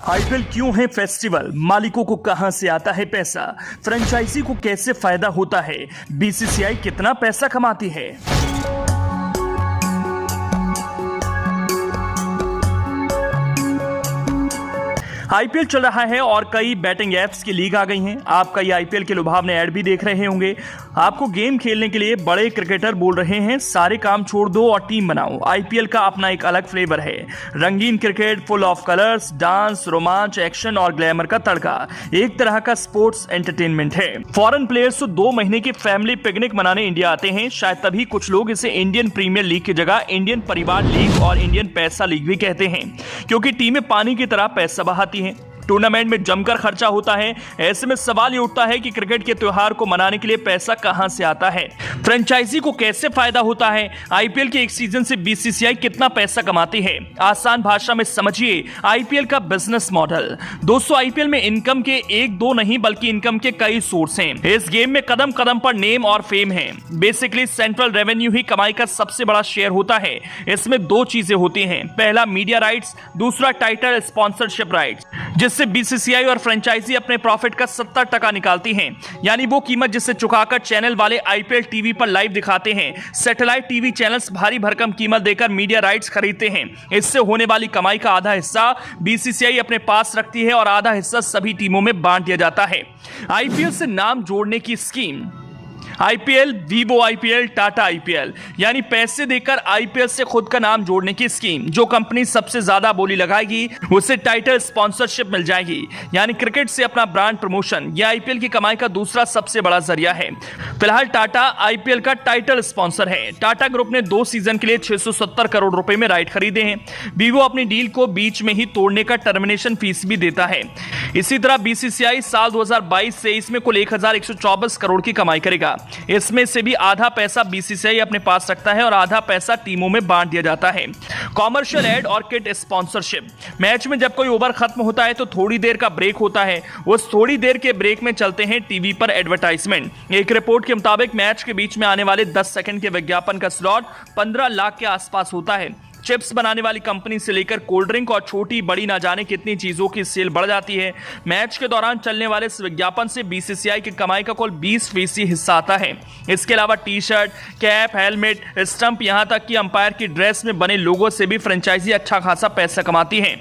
IPL क्यों है festival, मालिकों को कहां से आता है पैसा, फ्रेंचाइजी को कैसे फायदा होता है, बीसीसीआई कितना पैसा कमाती है। आईपीएल चल रहा है और कई बैटिंग एप्स की लीग आ गई हैं। आप कई आईपीएल के लुभावने ऐड भी देख रहे होंगे। आपको गेम खेलने के लिए बड़े क्रिकेटर बोल रहे हैं सारे काम छोड़ दो और टीम बनाओ। आईपीएल का अपना एक अलग फ्लेवर है, रंगीन cricket, full of colours, dance, रोमांच, एक्शन और ग्लैमर का तड़का। एक तरह का स्पोर्ट्स एंटरटेनमेंट है। फॉरेन प्लेयर्स तो 2 महीने की फैमिली पिकनिक मनाने इंडिया आते हैं। शायद तभी कुछ लोग इसे इंडियन प्रीमियर लीग की जगह इंडियन परिवार लीग और इंडियन पैसा लीग भी कहते हैं, क्योंकि टीमें पानी की तरह पैसा बहाती हैं। टूर्नामेंट में जमकर खर्चा होता है। ऐसे में सवाल ये उठता है कि क्रिकेट के त्योहार को मनाने के लिए पैसा कहां से आता है, फ्रेंचाइजी को कैसे फायदा होता है, आईपीएल के एक सीजन से बीसीसीआई कितना पैसा कमाती है। आसान भाषा में समझिए आईपीएल का बिजनेस मॉडल। दोस्तों, आईपीएल में इनकम के 1-2 नहीं बल्कि इनकम के कई सोर्स हैं। इस गेम में कदम कदम पर नेम और फेम है। बेसिकली सेंट्रल रेवेन्यू ही कमाई का सबसे बड़ा शेयर होता है। इसमें 2 चीजें होती हैं, पहला मीडिया राइट्स, दूसरा टाइटल स्पॉन्सरशिप राइट्स, जिससे बीसीसीआई और फ्रेंचाइजी अपने प्रॉफिट का 70% निकालती हैं। यानी वो कीमत जिसे चुकाकर चैनल वाले आईपीएल टीवी पर लाइव दिखाते हैं। सैटेलाइट टीवी चैनल्स भारी भरकम कीमत देकर मीडिया राइट्स खरीदते हैं। इससे होने वाली कमाई का आधा हिस्सा बीसीसीआई अपने पास रखती है और आधा हिस्सा सभी टीमों में बांट दिया जाता है। आईपीएल से नाम जोड़ने की scheme, IPL, Vivo IPL, Tata IPL, यानी पैसे देकर आईपीएल से खुद का नाम जोड़ने की स्कीम। जो कंपनी सबसे ज्यादा बोली लगाएगी उसे टाइटल स्पॉन्सरशिप मिल जाएगी, यानी क्रिकेट से अपना ब्रांड प्रमोशन। यह आईपीएल की कमाई का दूसरा सबसे बड़ा जरिया है। फिलहाल टाटा आईपीएल का टाइटल स्पॉन्सर है। टाटा ग्रुप ने 2 सीजन के लिए 670 करोड़ रुपए में राइट खरीदे हैं। वीवो अपनी डील को बीच में ही तोड़ने का टर्मिनेशन फीस भी देता है। इसी तरह बीसीसीआई साल 2022-23 में कुल 1124 करोड़ की कमाई करेगा। इसमें से भी आधा पैसा बीसीसीआई अपने पास रखता है और आधा पैसा टीमों में बांट दिया जाता है। कॉमर्शियल एड और किट स्पॉन्सरशिप, मैच में जब कोई ओवर खत्म होता है तो थोड़ी देर का ब्रेक होता है। उस थोड़ी देर के ब्रेक में चलते हैं टीवी पर एडवर्टाइजमेंट। एक रिपोर्ट के मुताबिक मैच के बीच में आने वाले 10 सेकंड के विज्ञापन का स्लॉट 15 लाख के आसपास होता है। चिप्स बनाने वाली कंपनी से लेकर कोल्ड ड्रिंक और छोटी बड़ी ना जाने कितनी चीजों की सेल बढ़ जाती है। मैच के दौरान चलने वाले इस विज्ञापन से बीसीसीआई की कमाई का कुल 20% हिस्सा आता है। इसके अलावा T shirt, cap, helmet, stump, यहां तक कि अंपायर की ड्रेस में बने लोगों से भी फ्रेंचाइजी अच्छा खासा पैसा कमाती है।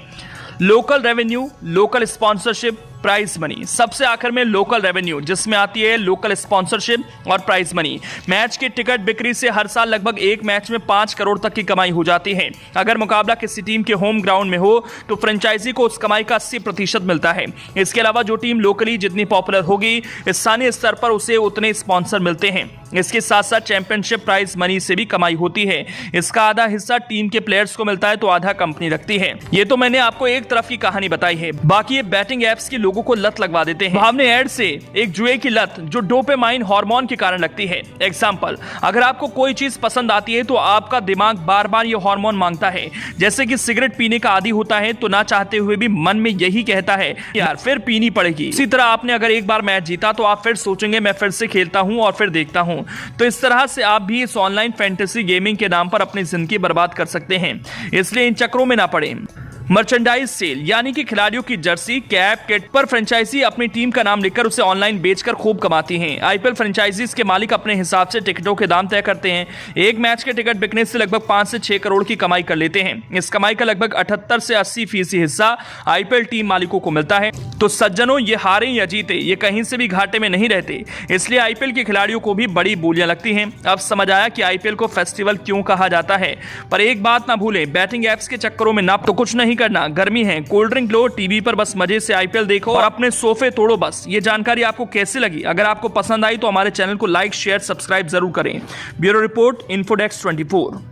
Local revenue, local sponsorship, prize money, सबसे आखिर में लोकल रेवेन्यू, जिसमें आती है लोकल स्पॉन्सरशिप और प्राइज मनी। मैच की टिकट बिक्री से हर साल लगभग एक मैच में 5 करोड़ तक की कमाई हो जाती है। अगर मुकाबला किसी टीम के होम ग्राउंड में हो तो फ्रेंचाइजी को उस कमाई का 80% मिलता है। इसके अलावा जो टीम लोकली जितनी पॉपुलर होगी, स्थानीय स्तर पर उसे उतने स्पॉन्सर मिलते हैं। इसके साथ साथ चैंपियनशिप प्राइज मनी से भी कमाई होती है। इसका आधा हिस्सा टीम के प्लेयर्स को मिलता है तो आधा कंपनी रखती है। ये तो मैंने आपको एक तरफ की कहानी बताई है, बाकी ये बैटिंग एप्स की लोगों को लत लगवा देते हैं। भावने ऐड से एक जुए की लत जो डोपामाइन हार्मोन के कारण लगती है। एग्जांपल, अगर आपको कोई चीज पसंद आती है तो आपका दिमाग बार बार ये हार्मोन मांगता है। जैसे कि सिगरेट पीने का आदी होता है तो ना चाहते हुए भी मन में यही कहता है यार फिर पीनी पड़ेगी। इसी तरह आपने अगर एक बार मैच जीता तो आप फिर सोचेंगे मैं फिर से खेलता हूं और फिर देखता हूं। तो इस तरह से आप भी इस ऑनलाइन फैंटेसी गेमिंग के नाम पर अपनी जिंदगी बर्बाद कर सकते हैं। इसलिए इन चक्रों में ना पड़े। मर्चेंडाइज सेल, यानी कि खिलाड़ियों की जर्सी, कैप, किट पर फ्रेंचाइजी अपनी टीम का नाम लिखकर उसे ऑनलाइन बेचकर खूब कमाती हैं। आईपीएल फ्रेंचाइजीज के मालिक अपने हिसाब से टिकटों के दाम तय करते हैं। एक मैच के टिकट बिकने से लगभग 5 से 6 करोड़ की कमाई कर लेते हैं। इस कमाई का लगभग 78 से 80% हिस्सा आईपीएल टीम मालिकों को मिलता है। तो सज्जनों, ये हारे या जीते, ये कहीं से भी घाटे में नहीं रहते। इसलिए आईपीएल के खिलाड़ियों को भी बड़ी बोलियां लगती हैं। अब समझ आया कि आईपीएल को फेस्टिवल क्यों कहा जाता है। पर एक बात ना भूलें, बैटिंग एप्स के चक्करों में ना तो कुछ नहीं करना। गर्मी है, कोल्ड ड्रिंक लो, टीवी पर बस मजे से आईपीएल देखो और अपने सोफे तोड़ो बस। ये जानकारी आपको कैसी लगी? अगर आपको पसंद आई तो हमारे चैनल को लाइक, शेयर, सब्सक्राइब जरूर करें। Bureau report, Infodesk 24।